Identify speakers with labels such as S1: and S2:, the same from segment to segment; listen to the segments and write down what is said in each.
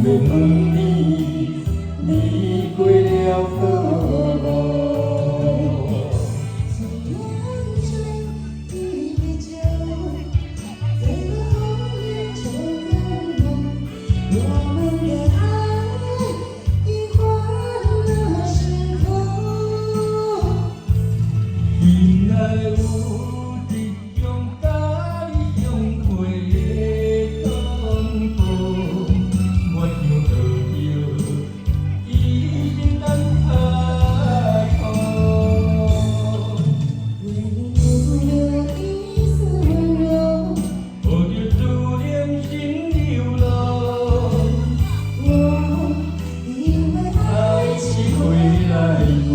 S1: 要问你，你过了好无？
S2: 虽然追忆已久，这个红颜就更浓。我们的爱已换了时空。
S1: 原来有一种甲你相会的重逢，我想到着已经等太空。
S2: 为你留了一丝温柔，
S1: 抱着思念心流浪，
S2: 我以为
S1: 爱情回来过。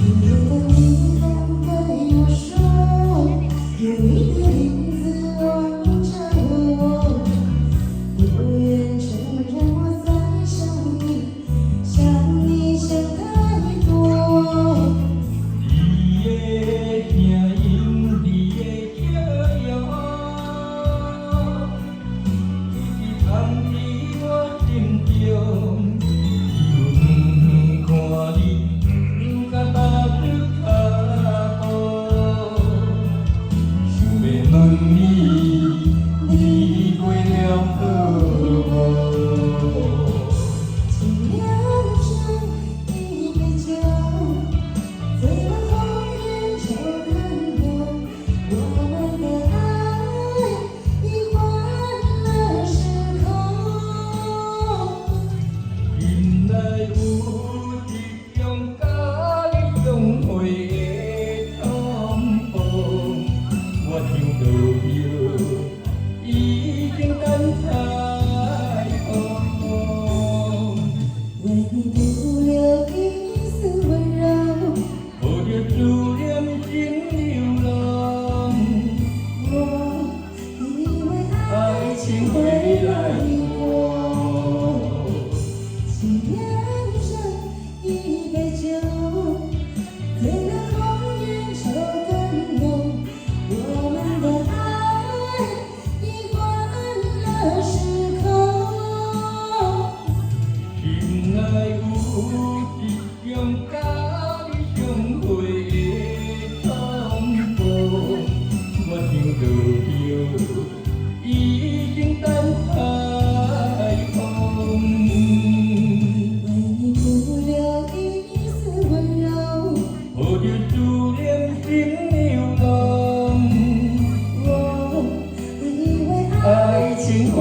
S2: 你的你敢对我说，有一个影子望着我，不愿承认我在想你，想你想太多。
S1: 你的声音，你的笑容，一直藏伫我心中。远看你，不敢踏出脚步。想要问你，你过了好无？
S2: 尽量斟一杯酒，醉了红颜就更浓。我们的爱已换了时空。
S1: 原来有一种甲你相会的重逢，我想到着已经等太空。
S2: 为你留了一丝温柔，
S1: 抱着思念心流浪，
S2: 我以为
S1: 爱情回来过。
S2: 请认真一杯酒，醉了红颜就更浓。我们的爱已换了时空。
S1: 原来有一种甲你相会的重逢，我想到着已经等太空。
S2: 为你留了一丝温柔，
S1: 抱着思念心流浪，
S2: 我以为
S1: 爱情回